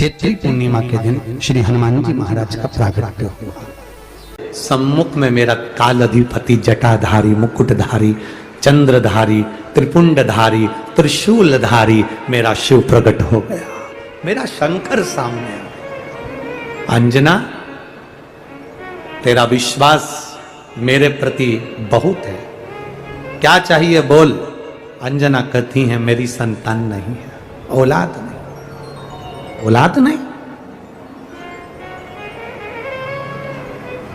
चैत्री पूर्णिमा के दिन श्री हनुमान जी महाराज का प्रागट्य हुआ। सम्मुख में मेरा कालाधिपति जटाधारी मुकुटधारी चंद्रधारी त्रिपुंडधारी त्रिशूलधारी मेरा शिव प्रकट हो गया, मेरा शंकर सामने। अंजना, तेरा विश्वास मेरे प्रति बहुत है, क्या चाहिए बोल। अंजना कहती है मेरी संतान नहीं है, औलाद नहीं, औलाद नहीं।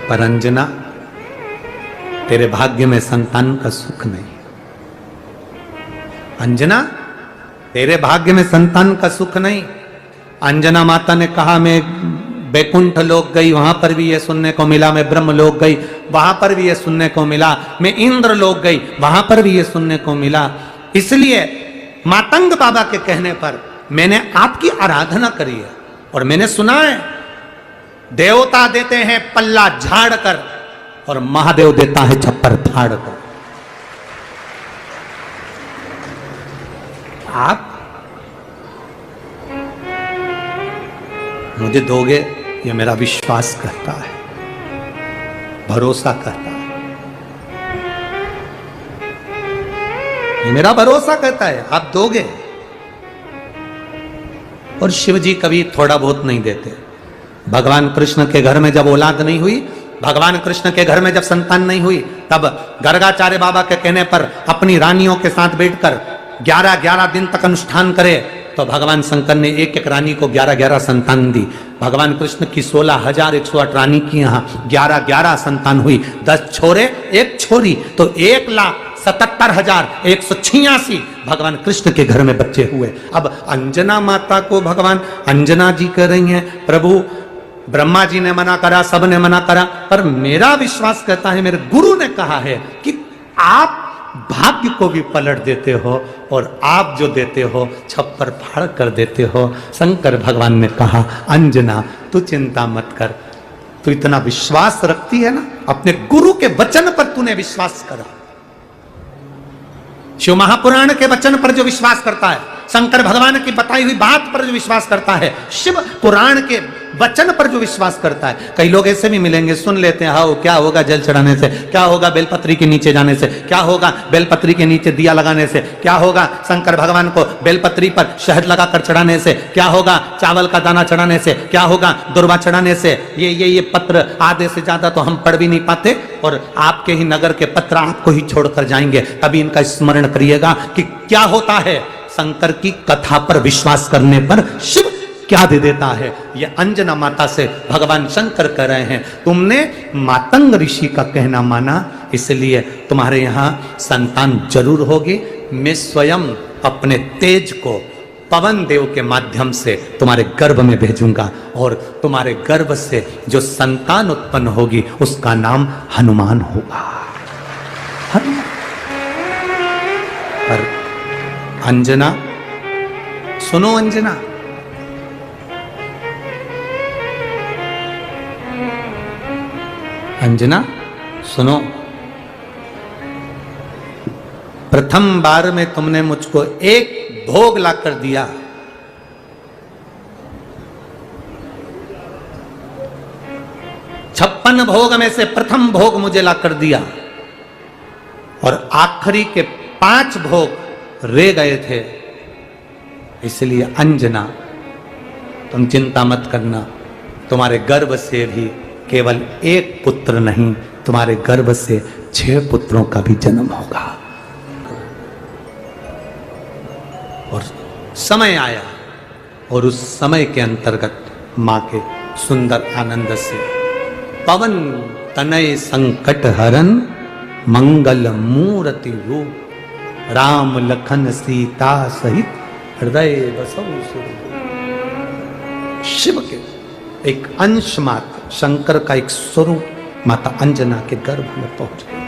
पर अंजना, तेरे भाग्य में संतान का सुख नहीं। अंजना, तेरे भाग्य में संतान का सुख नहीं। अंजना माता ने कहा मैं बैकुंठ लोक गई, वहां पर भी ये सुनने को मिला। मैं ब्रह्म लोक गई, वहां पर भी ये सुनने को मिला। मैं इंद्र लोक गई, वहां पर भी ये सुनने को मिला। इसलिए मातंग बाबा के कहने पर मैंने आपकी आराधना करी है और मैंने सुना है देवता देते हैं पल्ला झाड़ कर और महादेव देता है छप्पर फाड़ कर। आप मुझे दोगे, ये मेरा विश्वास करता है, भरोसा करता है, ये मेरा भरोसा करता है, आप दोगे। और शिव जी कभी थोड़ा बहुत नहीं देते। भगवान कृष्ण के घर में जब औलाद नहीं हुई, भगवान कृष्ण के घर में जब संतान नहीं हुई, तब गर्गाचार्य बाबा के कहने पर अपनी रानियों के साथ बैठकर 11-11 दिन तक अनुष्ठान करे तो भगवान शंकर ने एक एक रानी को 11-11 संतान दी। भगवान कृष्ण की 16,108 रानी की यहाँ 11-11 संतान हुई। 10 छोरे 1 छोरी, तो 1,77,186 भगवान कृष्ण के घर में बच्चे हुए। अब अंजना माता को भगवान अंजना जी कह रही हैं, प्रभु ब्रह्मा जी ने मना करा, सब ने मना करा, पर मेरा विश्वास कहता है, मेरे गुरु ने कहा है कि आप भाग्य को भी पलट देते हो और आप जो देते हो छप्पर फाड़ कर देते हो। शंकर भगवान ने कहा अंजना तू चिंता मत कर, तू इतना विश्वास रखती है ना, अपने गुरु के वचन पर तूने विश्वास करा। शिव महापुराण के वचन पर जो विश्वास करता है, शंकर भगवान की बताई हुई बात पर जो विश्वास करता है, शिव पुराण के वचन पर जो विश्वास करता है। कई लोग ऐसे भी मिलेंगे, सुन लेते हैं, हाँ क्या होगा जल चढ़ाने से, क्या होगा बेलपत्री के नीचे जाने से, क्या होगा बेलपत्री के नीचे दिया लगाने से, क्या होगा शंकर भगवान को बेलपत्री पर शहद लगाकर चढ़ाने से, क्या होगा चावल का दाना चढ़ाने से, क्या होगा दुर्वा चढ़ाने से। ये पत्र आधे से ज्यादा तो हम पढ़ भी नहीं पाते और आपके ही नगर के पत्र आपको ही छोड़कर जाएंगे। तभी इनका स्मरण करिएगा कि क्या होता है शंकर की कथा पर विश्वास करने पर शिव क्या दे देता है। यह अंजना माता से भगवान शंकर कह रहे हैं, तुमने मातंग ऋषि का कहना माना, इसलिए तुम्हारे यहां संतान जरूर होगी। मैं स्वयं अपने तेज को पवन देव के माध्यम से तुम्हारे गर्भ में भेजूंगा और तुम्हारे गर्भ से जो संतान उत्पन्न होगी उसका नाम हनुमान होगा। हनुमान। पर अंजना सुनो, अंजना अंजना सुनो, प्रथम बार में तुमने मुझको एक भोग लाकर दिया, 56 भोग में से प्रथम भोग मुझे लाकर दिया और आखिरी के 5 भोग रह गए थे। इसलिए अंजना तुम चिंता मत करना, तुम्हारे गर्भ से भी केवल एक पुत्र नहीं, तुम्हारे गर्भ से 6 पुत्रों का भी जन्म होगा। और समय आया और उस समय के अंतर्गत मां के सुंदर आनंद से पवन तनय संकट हरन मंगल मूर्ति रूप राम लखन सीता सहित हृदय बसौ सुर। शिव के एक अंश मात्र, शंकर का एक स्वरूप माता अंजना के गर्भ में पहुंच गया।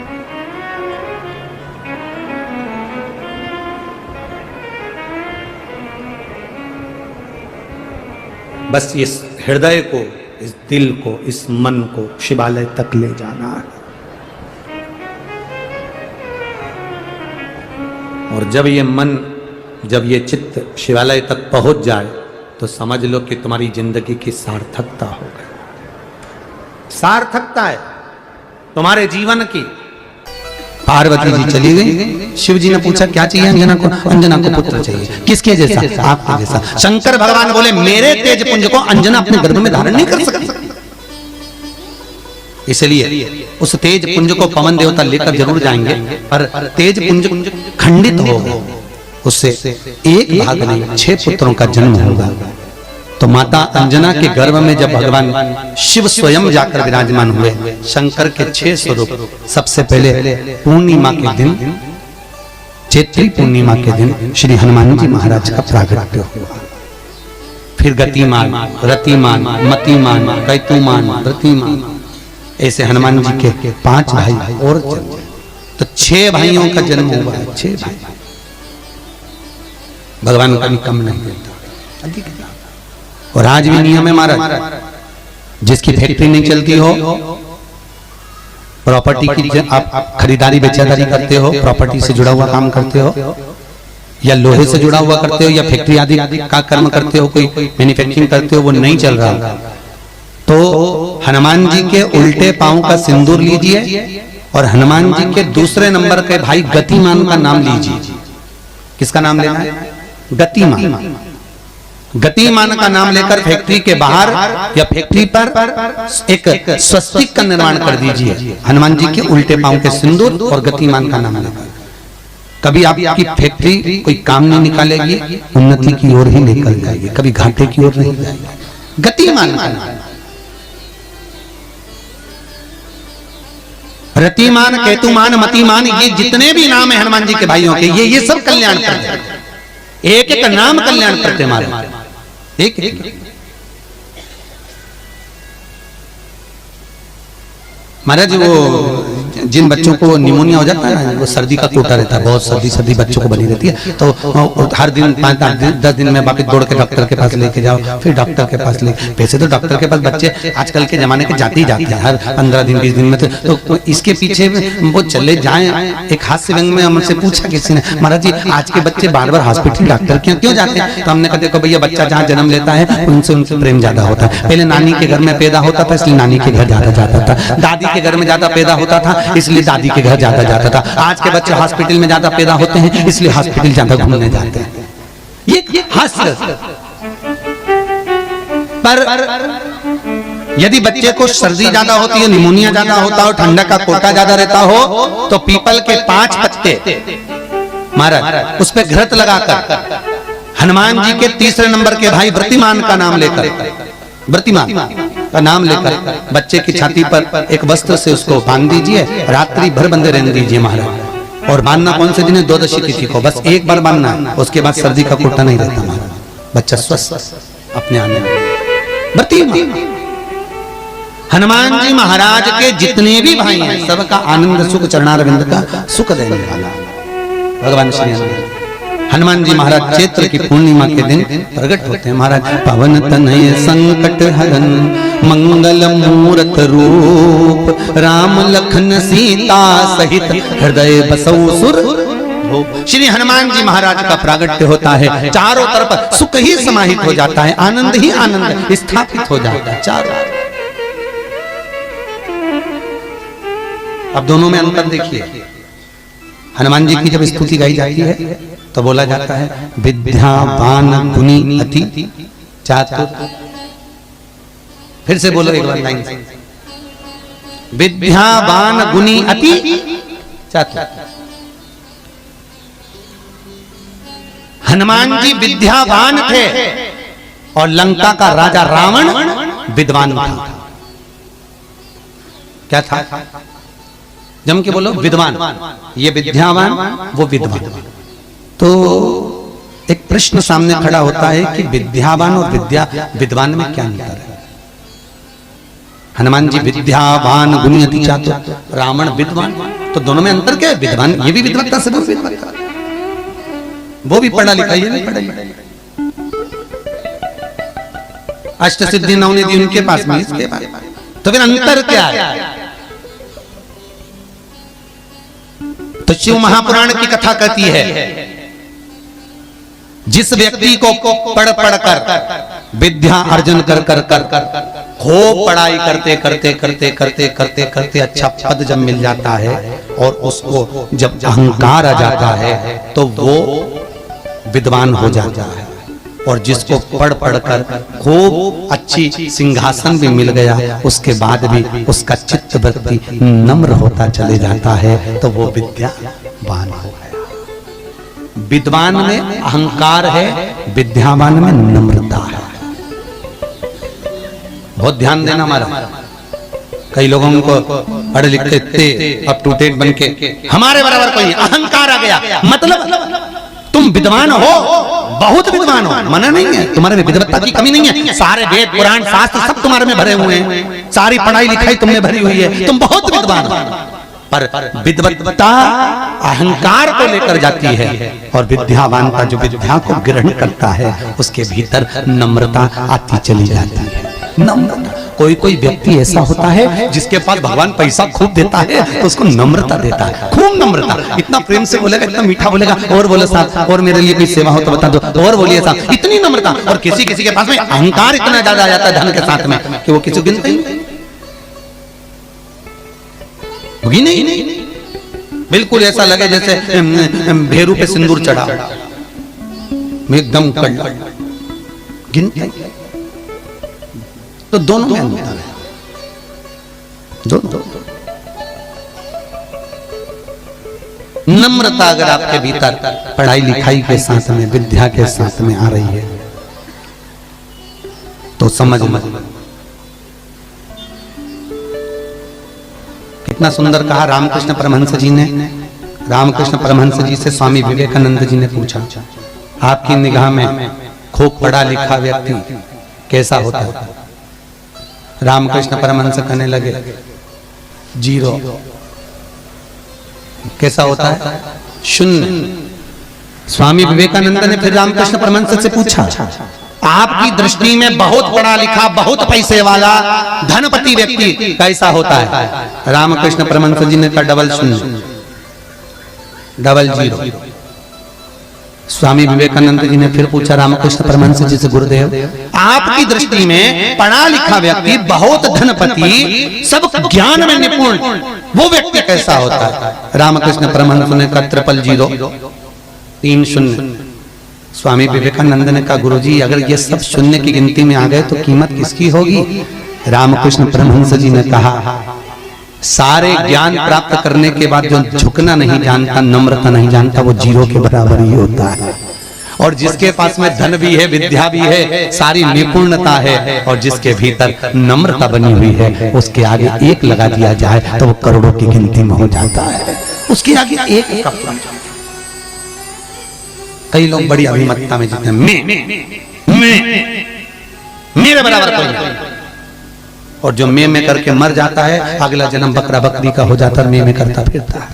बस इस हृदय को, इस दिल को, इस मन को शिवालय तक ले जाना है। और जब ये मन, जब ये चित्त शिवालय तक पहुंच जाए तो समझ लो कि तुम्हारी जिंदगी की सार्थकता हो गई। सार्थकता है तुम्हारे जीवन की। पार्वती जी चली गई, शिव जी ने पूछा क्या चाहिए अंजना को? अंजना को पुत्र चाहिए। किसके जैसा? आपके जैसा। शंकर भगवान बोले मेरे तेज पुंज को अंजना अपने गर्भ में धारण नहीं कर सकती, इसलिए उस तेज पुंज को पवन देवता लेकर जरूर जाएंगे, पर तेज पुंज खंडित होगा, उससे एक भाग नहीं 6 पुत्रों का जन्म होगा। तो माता अंजना के गर्भ में जब भगवान शिव स्वयं जाकर विराजमान हुए, शंकर के 6 स्वरूप, सबसे पहले पूर्णिमा के दिन, चैत्री पूर्णिमा के दिन श्री हनुमान जी महाराज का प्रागट्य हुआ। फिर गतिमान, रतिमान, मतिमान, कैतुमान, रतिमान, ऐसे हनुमान जी के 5 भाई और जन्म। तो 6 भाइयों का जन्म हुआ है। 6 भाई भगवान कभी कम नहीं देता, अधिक देता। और आज भी नियम है महाराज, जिसकी फैक्ट्री नहीं चलती हो, प्रॉपर्टी की आप खरीदारी बेचादारी करते हो, प्रॉपर्टी से जुड़ा हुआ काम करते हो, या लोहे से जुड़ा हुआ करते हो, या फैक्ट्री आदि का कर्म करते हो, कोई मैन्युफैक्चरिंग करते हो, वो नहीं चल रहा, तो हनुमान जी के उल्टे पांव का सिंदूर लीजिए और हनुमान जी के दूसरे नंबर के भाई गतिमान का नाम लीजिए। किसका नाम लेना है? गतिमान। गतिमान का नाम लेकर फैक्ट्री के बाहर या फैक्ट्री पर एक स्वस्तिक का निर्माण कर दीजिए, हनुमान जी के उल्टे पांव के सिंदूर और गतिमान का नाम लेकर। कभी आपकी फैक्ट्री कोई काम नहीं निकालेगी, उन्नति की ओर ही निकल जाएगी, कभी घाटे की ओर नहीं जाएगी। गतिमान का नाम, रतिमान, केतुमान, मतिमान, ये जितने भी नाम है हनुमान जी के भाइयों के, ये सब कल्याण करते हैं। एक एक नाम कल्याण करते हैं हमारे, एक एक। महाराज वो जिन बच्चों को निमोनिया हो जाता है ना, वो सर्दी का कोटा रहता है, बहुत सर्दी बच्चों को बनी रहती है, तो हर दिन 5-10 दिन में वापस दौड़ के डॉक्टर के पास लेके जाओ, फिर डॉक्टर के पास ले। वैसे तो डॉक्टर के पास बच्चे आजकल के जमाने के जाते ही जाते हैं, हर 15 दिन 20 दिन में। तो इसके पीछे वो चले जाए। एक हास्य व्यंग में हमसे पूछा किसी ने, महाराज जी आज के बच्चे बार बार हॉस्पिटल डॉक्टर क्यों जाते हैं? तो हमने कहा देखो भैया, बच्चा जहाँ जन्म लेता है उनसे प्रेम ज्यादा होता है। पहले नानी के घर में पैदा होता था, इसलिए नानी के घर ज्यादा जाता था। दादी के घर में ज्यादा पैदा होता था, इसलिए दादी के घर ज्यादा जाता था। आज के बच्चे हॉस्पिटल में ज्यादा पैदा होते हैं, इसलिए हॉस्पिटल ज्यादा घूमने जाते हैं। ये हास्य। पर यदि बच्चे को सर्दी ज्यादा होती है, निमोनिया ज्यादा होता हो, ठंडा का कोटा ज्यादा रहता हो, तो पीपल के 5 पत्ते महाराज उस पर घृत लगाकर हनुमान जी के तीसरे नंबर के भाई व्रतिमान का नाम लेकर, व्रतिमान का नाम लेकर बच्चे की छाती पर एक वस्त्र से उसको बांध दीजिए, रात्रि भर बंधे रहने दीजिए महाराज। और बांधना कौन से दिन है? 12 तिथि को, बस एक बार बांधना, उसके बाद सर्दी का कोटा नहीं रहता महाराज, बच्चा स्वस्थ अपने आने में। हनुमान जी महाराज के जितने भी भाई हैं, सबका आनंद सुख चरणारविंद का सुख देने वाला भगवान श्री हनुमान जी महाराज चैत्र की पूर्णिमा के दिन प्रकट होते हैं। महाराज पवन तनय संकट हरन मंगल मूरत रूप, राम लखन सीता सहित हृदय बसौ सुर। श्री हनुमान जी महाराज का प्रागट्य होता है, चारों तरफ सुख ही समाहित हो जाता है, आनंद ही आनंद स्थापित हो जाता है चारों। अब दोनों में अंतर देखिए। हनुमान जी की जब स्तुति गाई जाती है तो बोला जाता है विद्यावान गुणी अति चातुर। फिर से बोलो एक बार लाइन से, विद्यावान गुणी अति चातुर। हनुमान जी विद्यावान थे और लंका का राजा रावण विद्वान था। क्या था? जम के बोलो विद्वान। ये विद्यावान, वो विद्वान। तो एक प्रश्न सामने खड़ा होता है कि विद्यावान और विद्वान में क्या अंतर है? हनुमान जी विद्यावान गुणी अति चातुर, रावण विद्वान, तो दोनों में अंतर क्या है? विद्वान ये भी विद्वत्ता से विद्वत्ता, वो भी पढ़ा लिखा, ये भी पढ़ा लिखा। अष्ट सिद्धि नवनिधि उनके पास में, इसके पास। तो फिर अंतर क्या है? तो शिव महापुराण की कथा कहती है, जिस व्यक्ति को पढ़ कर विद्या अर्जन कर कर कर खूब पढ़ाई करते करते करते करते करते करते अच्छा पद जब मिल जाता है और उसको जब अहंकार आ जाता है तो वो विद्वान हो जाता है। और जिसको पढ़ पढ़ कर खूब अच्छी सिंहासन भी मिल गया उसके बाद भी उसका चित्त वृत्ति नम्र होता चले जाता है तो वो विद्यावान हो गया। विद्वान में अहंकार है, विद्यावान में नम्रता है। बहुत ध्यान देना हमारा। कई लोगों को पढ़े लिखे थे अब टू डेट बन के हमारे बराबर कोई अहंकार आ गया, मतलब तुम विद्वान हो, बहुत विद्वान हो, मना नहीं है, तुम्हारे में विद्वत्ता की कमी नहीं है, सारे वेद पुराण शास्त्र सब तुम्हारे में भरे हुए हैं, सारी पढ़ाई लिखाई तुमने भरी हुई है, तुम बहुत विद्वान हो। पर विद्वत्ता अहंकार को लेकर जाती है और विद्यावान का जो विद्या को ग्रहण करता है उसके भीतर नम्रता आती चली जाती है। नम्रता, कोई कोई व्यक्ति ऐसा होता है जिसके पास भगवान पैसा खूब देता है तो उसको नम्रता देता है, खूब नम्रता, इतना प्रेम से बोलेगा, इतना मीठा बोलेगा, और बोले साहब और मेरे लिए कोई सेवा हो तो बता दो, और बोलिए साहब, इतनी नम्रता। और किसी किसी के पास में अहंकार इतना ज्यादा आ जाता है धन के साथ में कि वो किसी गिनते ही नहीं, बिल्कुल ऐसा लगे जैसे भेरू पे सिंदूर चढ़ा, एकदम गिनते। तो दोनों में अंतर है, दो। नम्रता अगर आपके भीतर पढ़ाई लिखाई के साथ में विद्या के साथ में आ रही है तो समझ लो। कितना सुंदर कहा रामकृष्ण परमहंस जी ने। रामकृष्ण परमहंस जी से स्वामी विवेकानंद जी ने पूछा, आपकी निगाह में खूब पढ़ा लिखा व्यक्ति कैसा होता है? रामकृष्ण परमहंस कहने लगे, जीरो। कैसा होता है? शून्य। स्वामी विवेकानंद ने फिर रामकृष्ण परमहंस से पूछा, आपकी दृष्टि में बहुत पढ़ा लिखा बहुत पैसे वाला धनपति व्यक्ति कैसा होता है? रामकृष्ण परमहंस जी ने कहा, डबल शून्य, डबल जीरो। स्वामी विवेकानंद जी ने फिर पूछा रामकृष्ण परमहंस जी से, गुरुदेव आपकी दृष्टि में पढ़ा लिखा व्यक्ति बहुत धनपति सब ज्ञान में निपुण वो व्यक्ति कैसा होता है? रामकृष्ण परमहंस ने कहा, ट्रिपल जीरो, 3 शून्य। स्वामी विवेकानंद ने कहा, गुरुजी अगर ये सब शून्य की गिनती में आ गए तो कीमत किसकी होगी? रामकृष्ण परमहंस जी ने कहा, सारे ज्ञान प्राप्त करने के बाद जो झुकना नहीं जानता, नम्रता नहीं जानता, वो जीरो के बराबर ही होता है। और जिसके पास में धन भी है, विद्या भी है, सारी निपुणता है, और जिसके भीतर नम्रता बनी हुई है, उसके आगे एक लगा दिया जाए तो वो करोड़ों की गिनती में हो जाता है। उसके आगे एक का कई लोग बड़ी अभिमतता में जीते हैं, मैं मेरे बराबर कोई नहीं। और जो मैं करके मर जाता है, अगला जन्म बकरा बकरी का हो जाता है, मैं करता फिरता है।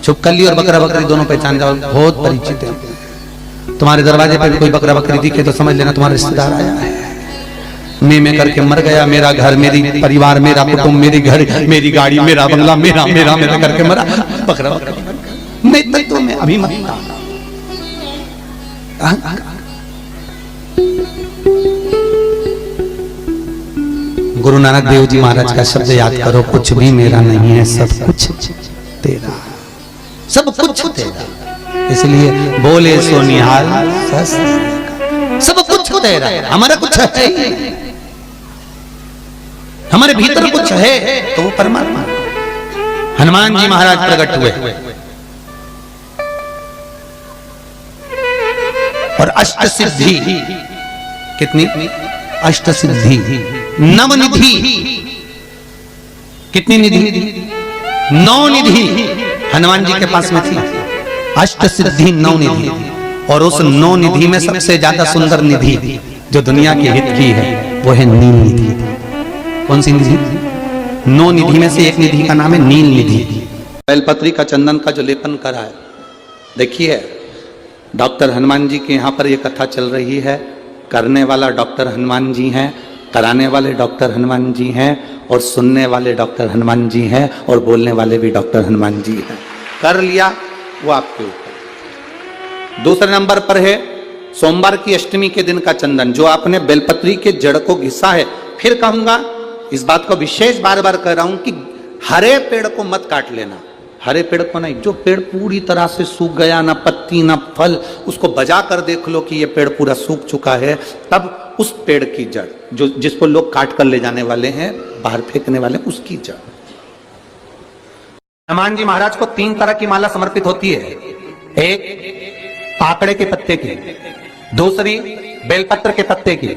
छुपकली और बकरा बकरी दोनों पहचान जाओ, बहुत परिचित है। तुम्हारे दरवाजे पर कोई बकरा बकरी दिखे तो समझ लेना तुम्हारा रिश्तेदार आया है। मैं करके मर गया, मेरा घर, मेरी परिवार, मेरा कुटुंब, मेरी घर, मेरी गाड़ी, मेरा बंगला, मेरा मेरा मेरा करके मरा, बकरा बकरी। मैं तत्व में अभिमतता। गुरु नानक देव जी महाराज का शब्द याद करो, कुछ भी मेरा नहीं है, सब कुछ तेरा, सब कुछ तेरा। इसलिए बोले सो निहाल सब कुछ तेरा, हमारा कुछ है, हमारे भीतर कुछ है तो वो परमात्मा। हनुमान जी महाराज प्रकट हुए और अष्ट सिद्धि, कितनी? अष्ट सिद्धि, नवनिधि, कितनी निधि? 9 निधि हनुमान जी के पास में थी। अष्ट सिद्धि 9 निधि, और उस 9 निधि में सबसे ज्यादा सुंदर निधि जो दुनिया के हित की है वो है नील निधि। कौन सी निधि? 9 निधि में से एक निधि का नाम है नील निधि। बेलपत्री का, चंदन का जो लेपन करा है, देखिए डॉक्टर हनुमान जी के यहाँ पर ये कथा चल रही है। करने वाला डॉक्टर हनुमान जी हैं, कराने वाले डॉक्टर हनुमान जी हैं, और सुनने वाले डॉक्टर हनुमान जी हैं, और बोलने वाले भी डॉक्टर हनुमान जी हैं। कर लिया वो आपके ऊपर। दूसरे नंबर पर है सोमवार की अष्टमी के दिन का चंदन जो आपने बेलपत्री के जड़ को घिसा है, फिर कहूंगा इस बात को विशेष बार बार कह रहा हूं कि हरे पेड़ को मत काट लेना, हरे पेड़ को नहीं। जो पेड़ पूरी तरह से सूख गया, ना पत्ती ना फल, उसको बजा कर देख लो कि ये पेड़ पूरा सूख चुका है, तब उस पेड़ की जड़ जो जिसको लोग काट कर ले जाने वाले हैं, बाहर फेंकने वाले, उसकी जड़। हनुमान जी महाराज को 3 तरह की माला समर्पित होती है। एक आकड़े के पत्ते की, दूसरी बेलपत्र के पत्ते की,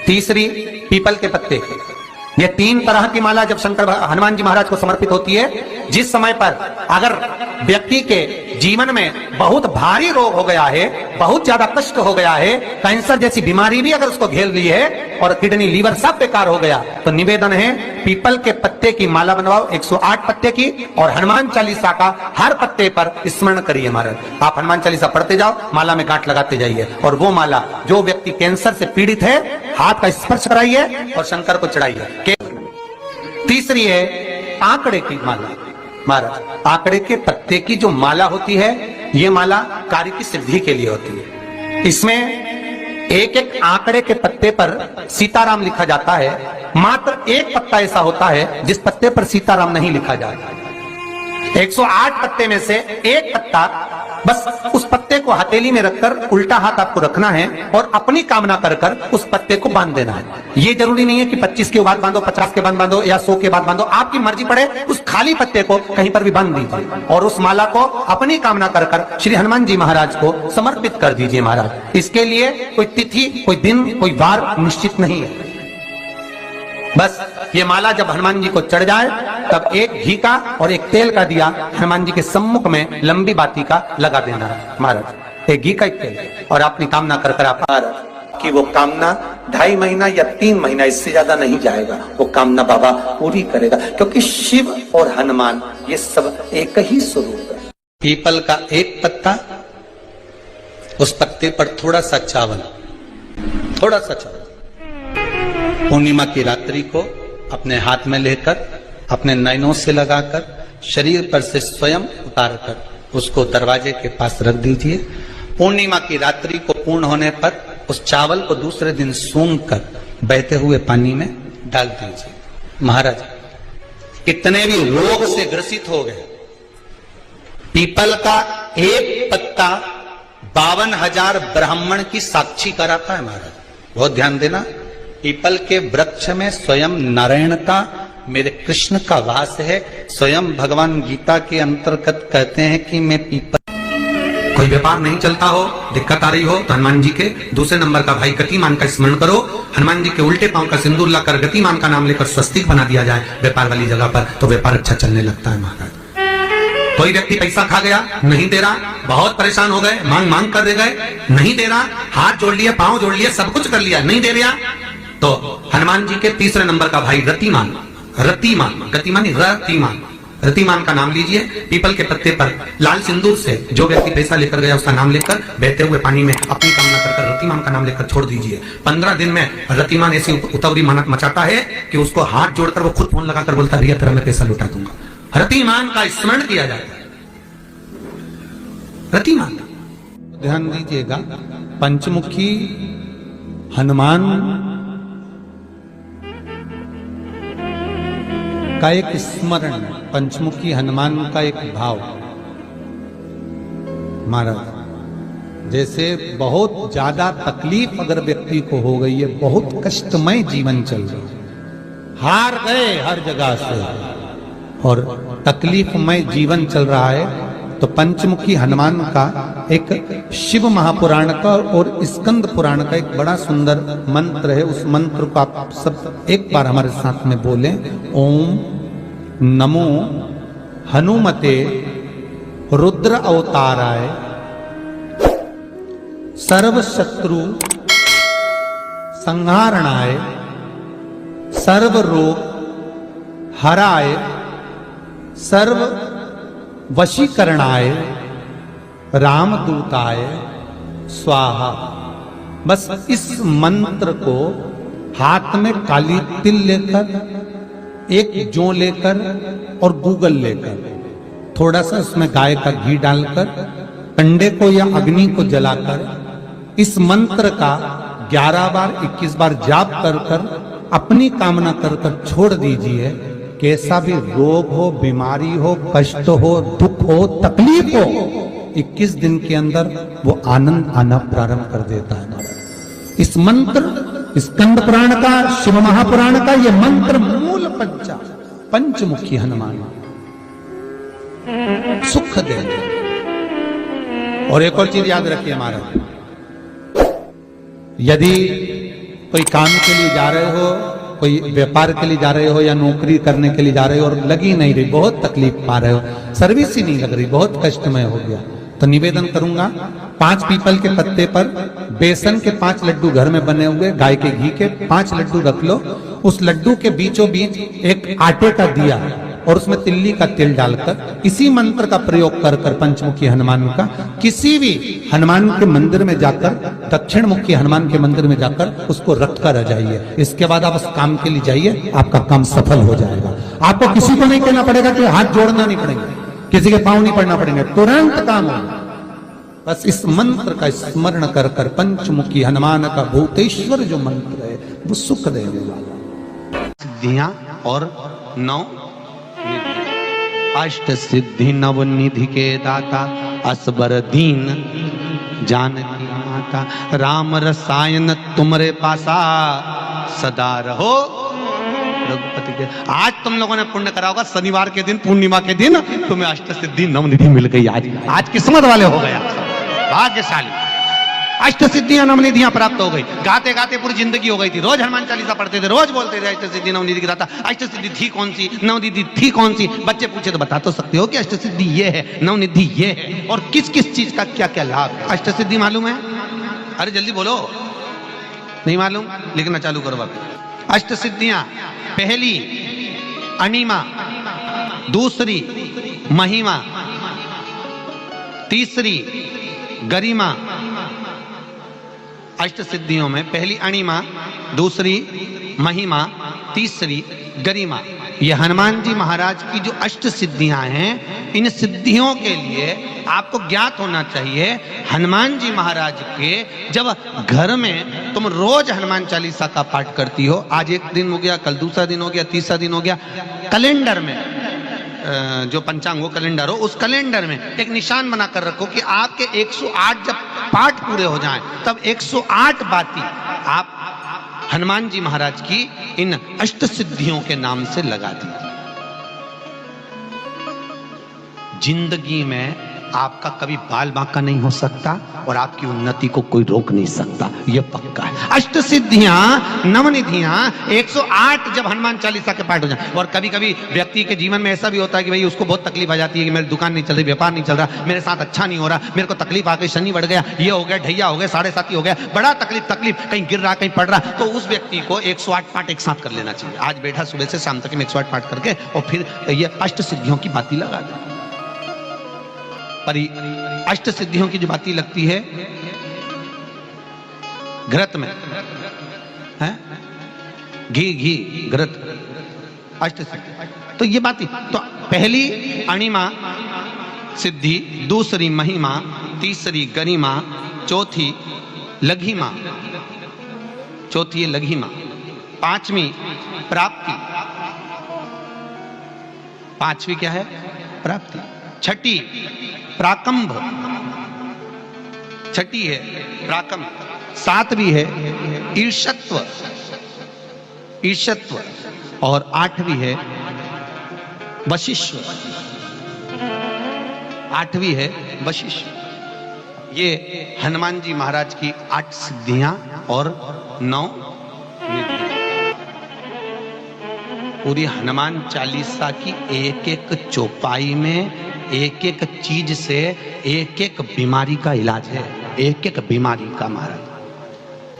तीसरी पीपल के पत्ते की। ये 3 तरह की माला जब शंकर हनुमान जी महाराज को समर्पित होती है, जिस समय पर अगर व्यक्ति के जीवन में बहुत भारी रोग हो गया है, बहुत ज्यादा कष्ट हो गया है, कैंसर जैसी बीमारी भी अगर उसको घेर ली है और किडनी लीवर सब बेकार हो गया, तो निवेदन है पीपल के पत्ते की माला बनवाओ, 108 पत्ते की, और हनुमान चालीसा का हर पत्ते पर स्मरण करिए महाराज। आप हनुमान चालीसा पढ़ते जाओ, माला में गांठ लगाते जाइए, और वो माला जो व्यक्ति कैंसर से पीड़ित है, हाथ का स्पर्श कराइए और शंकर को चढ़ाइए। तीसरी है आंकड़े की माला। महाराज, आंकड़े के पत्ते की जो माला होती है, ये माला कार्य की सिद्धि के लिए होती है। इसमें एक एक आंकड़े के पत्ते पर सीताराम लिखा जाता है। मात्र एक पत्ता ऐसा होता है जिस पत्ते पर सीताराम नहीं लिखा जाता। 108 पत्ते में से एक पत्ता, बस उस पत्ते को हथेली में रखकर उल्टा हाथ आपको रखना है और अपनी कामना कर कर उस पत्ते को बांध देना है। ये जरूरी नहीं है कि 25 के बाद बांधो, 50 के बाद बांधो या 100 के बाद बांधो, आपकी मर्जी पड़े। उस खाली पत्ते को कहीं पर भी बांध दीजिए और उस माला को अपनी कामना कर कर श्री हनुमान जी महाराज को समर्पित कर दीजिए महाराज। इसके लिए कोई तिथि, कोई दिन, कोई वार निश्चित नहीं है। बस ये माला जब हनुमान जी को चढ़ जाए, तब एक घी का और एक तेल का दिया हनुमान जी के सम्मुख में लंबी बाती का लगा देना है महाराज। एक घी का, एक तेल, और अपनी कामना कर कर आप महाराज कि वो कामना 2.5 महीना या 3 महीना, इससे ज्यादा नहीं जाएगा, वो कामना बाबा पूरी करेगा, क्योंकि शिव और हनुमान ये सब एक ही स्वरूप है। पीपल का एक पत्ता, उस पत्ते पर थोड़ा सा चावल, थोड़ा सा चावल, पूर्णिमा की रात्रि को अपने हाथ में लेकर, अपने नयनों से लगाकर, शरीर पर से स्वयं उतारकर उसको दरवाजे के पास रख दीजिए। पूर्णिमा की रात्रि को पूर्ण होने पर उस चावल को दूसरे दिन सूंघ कर बहते हुए पानी में डाल दीजिए। महाराज, कितने भी रोग से ग्रसित हो गए, पीपल का एक पत्ता 52,000 ब्राह्मण की साक्षी कराता है महाराज। बहुत ध्यान देना, पीपल के वृक्ष में स्वयं नारायण का, मेरे कृष्ण का वास है। स्वयं भगवान गीता के अंतर्गत कहते हैं कि मैं पीपल, कोई व्यापार नहीं चलता हो, दिक्कत आ रही हो, तो हनुमान जी के दूसरे नंबर का भाई गतिमान का स्मरण करो। हनुमान जी के उल्टे पांव का सिंदूर लाकर गतिमान का नाम लेकर स्वस्तिक बना दिया जाए व्यापार वाली जगह पर, तो व्यापार अच्छा चलने लगता है महाराज। कोई व्यक्ति पैसा खा गया, नहीं दे रहा, बहुत परेशान हो गए, मांग मांग कर दे गए, नहीं दे रहा, हाथ जोड़ लिए, पांव जोड़ लिए, सब कुछ कर लिया, नहीं दे रहा, तो हनुमान जी के तीसरे नंबर का भाई रतिमान, रतिमान, गतिमान, रतिमान, रतिमान का नाम लीजिए। पीपल के पत्ते पर लाल सिंदूर से जो व्यक्ति पैसा लेकर गया उसका नाम लेकर बहते हुए पानी में अपनी कामना कर रतिमान का नाम लेकर छोड़ दीजिए। 15 दिन में रतिमान ऐसी उतावली मचाता है कि उसको हाथ जोड़कर वो खुद फोन लगाकर बोलता है, भैया तेरा मैं पैसा लौटा दूंगा। रतिमान का स्मरण किया जाता है। रतिमान, ध्यान दीजिएगा, पंचमुखी हनुमान का एक स्मरण, पंचमुखी हनुमान का एक भाव। महाराज, जैसे बहुत ज्यादा तकलीफ अगर व्यक्ति को हो गई है, बहुत कष्टमय जीवन चल रहा है, हार गए हर जगह से और तकलीफमय जीवन चल रहा है, तो पंचमुखी हनुमान का एक शिव महापुराण का और स्कंद पुराण का एक बड़ा सुंदर मंत्र है। उस मंत्र को आप सब एक बार हमारे साथ में बोलें। ओम नमो हनुमते रुद्र अवताराय सर्व शत्रु संहारणाय सर्व रोग हराय सर्व वशीकरणाय रामदूताय स्वाहा। बस इस मंत्र को हाथ में काली तिल लेकर, एक जौ लेकर और गूगल लेकर, थोड़ा सा उसमें गाय का घी डालकर, कंडे को या अग्नि को जलाकर इस मंत्र का 11 बार 21 बार जाप कर कर अपनी कामना कर कर छोड़ दीजिए। कैसा भी रोग हो, बीमारी हो, कष्ट हो, दुख हो, तकलीफ हो, 21 दिन के अंदर वो आनंद आना प्रारंभ कर देता है। इस मंत्र, स्कंद पुराण का, शिव महापुराण का ये मंत्र मूल पंचमुखी हनुमान सुख देंगे। और एक और चीज याद रखिए महाराज, यदि कोई काम के लिए जा रहे हो, कोई व्यापार के लिए जा रहे हो या नौकरी करने के लिए जा रहे हो और लगी नहीं रही, बहुत तकलीफ पा रहे हो, सर्विस ही नहीं लग रही, बहुत कष्टमय हो गया, तो निवेदन करूंगा 5 पीपल के पत्ते पर बेसन के 5 लड्डू घर में बने हुए, गाय के घी के 5 लड्डू रख लो। उस लड्डू के बीचों बीच एक आटे का दिया और उसमें तिल्ली का तेल डालकर इसी मंत्र का प्रयोग कर कर पंचमुखी हनुमान का किसी भी हनुमान के मंदिर में जाकर, दक्षिण मुखी हनुमान के मंदिर में जाकर उसको रख कर आ जाइए। इसके बाद आप उस काम के लिए जाइए, आपका काम सफल हो जाएगा। आपको किसी को नहीं कहना पड़ेगा कि हाथ जोड़ना नहीं पड़ेगा, किसी के पांव नहीं पड़ना पड़ेंगे, तुरंत काम होगा। बस इस मंत्र का स्मरण कर कर पंचमुखी हनुमान का भूतेश्वर जो मंत्र है वो सुख देने वाला। सिद्धियां और 9 अष्ट सिद्धि नव निधि के दाता, असबर दीन जानकी माता, राम रसायन तुमरे पासा सदा रहो रघुपति के। आज तुम लोगों ने पुण्य करा होगा, शनिवार के दिन, पूर्णिमा के दिन तुम्हें अष्ट सिद्धि नवनिधि मिल गई। आज किस्मत वाले हो गया, भाग्यशाली। अष्ट सिद्धियां नवनिधियां प्राप्त हो गई। गाते गाते पूरी जिंदगी हो गई थी, रोज हनुमान चालीसा पढ़ते थे, रोज बोलते थे अष्ट सिद्धि नवनिधि की दाता। अष्ट सिद्धि थी कौन सी, नवनिधि थी कौन सी? बच्चे पूछे तो बता तो सकते हो कि अष्ट सिद्धि ये है, नवनिधि ये है, और किस किस चीज का क्या क्या लाभ है। अष्ट सिद्धि मालूम है? अरे जल्दी बोलो, नहीं मालूम? लिखना चालू करो बाबू। अष्ट सिद्धियां, पहली अणिमा, दूसरी महिमा, तीसरी गरिमा। अष्ट सिद्धियों में पहली अणिमा, दूसरी महिमा, तीसरी गरिमा। ये हनुमान जी महाराज की जो अष्ट सिद्धियां हैं, इन सिद्धियों के लिए आपको ज्ञात होना चाहिए, हनुमान जी महाराज के जब घर में तुम रोज हनुमान चालीसा का पाठ करती हो, आज एक दिन हो गया, कल दूसरा दिन हो गया, तीसरा दिन हो गया, कैलेंडर में जो पंचांग हो कैलेंडर हो, उस कैलेंडर में एक निशान बनाकर रखो कि आपके 108 जब पाठ पूरे हो जाएं, तब 108 बाती आप हनुमान जी महाराज की इन अष्ट सिद्धियों के नाम से लगा दीजिए। जिंदगी में आपका कभी बाल बांका नहीं हो सकता और आपकी उन्नति को कोई रोक नहीं सकता, यह पक्का है। अष्ट सिद्धियां नवनिधियां 108 जब हनुमान चालीसा के पाठ हो जाए। और कभी कभी व्यक्ति के जीवन में ऐसा भी होता है कि भाई उसको बहुत तकलीफ आ जाती है कि मेरी दुकान नहीं चल रही, व्यापार नहीं चल रहा, मेरे साथ अच्छा नहीं हो रहा, मेरे को तकलीफ आ गई, शनि बढ़ गया, ये हो गया, ढैया हो गया, 7.5 हो गया, बड़ा तकलीफ, कहीं गिर रहा, कहीं पड़ रहा, तो उस व्यक्ति को 108 पाठ एक साथ कर लेना चाहिए। आज बैठा सुबह से शाम तक 108 पाठ करके और फिर ये अष्ट सिद्धियों की बाती लगा दे। पर अष्ट सिद्धियों की जो बाती लगती है घृत में है, घी घृत, अष्ट सिद्धि, तो ये बाती, तो पहली अणिमा सिद्धि, दूसरी महिमा, तीसरी गरिमा, चौथी लघिमा, चौथी लघिमा, पांचवी प्राप्ति, पांचवी क्या है? प्राप्ति। छठी प्राकंभ, छठी है प्राकंभ। सातवीं है ईर्षत्व, ईर्षत्व, और आठवीं है वशिष्ठ, आठवीं है वशिष्ठ। ये हनुमान जी महाराज की 8 सिद्धियां और 9 निधियां। पूरी हनुमान चालीसा की एक एक चौपाई में एक एक चीज से एक एक बीमारी का इलाज है, एक एक बीमारी का महाराज।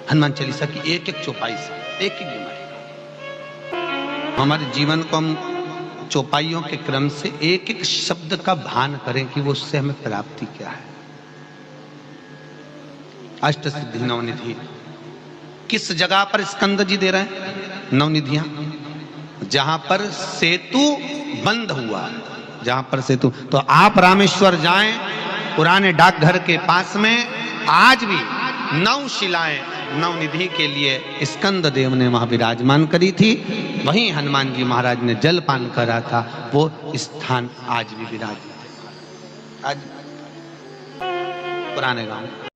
हनुमान चालीसा की एक एक चौपाई से एक एक बीमारी का। हमारे जीवन को हम चौपाइयों के क्रम से एक एक शब्द का भान करें कि वो उससे हमें प्राप्ति क्या है। अष्ट सिद्धि नवनिधि किस जगह पर स्कंद जी दे रहे हैं? नवनिधियां जहां पर सेतु बंद हुआ, जहां पर सेतु, तो आप रामेश्वर जाएं, पुराने डाकघर के पास में आज भी 9 शिलाएं नवनिधि के लिए स्कंद देव ने वहां विराजमान करी थी, वहीं हनुमान जी महाराज ने जलपान करा था। वो स्थान आज भी विराजित है। आज पुराने गांव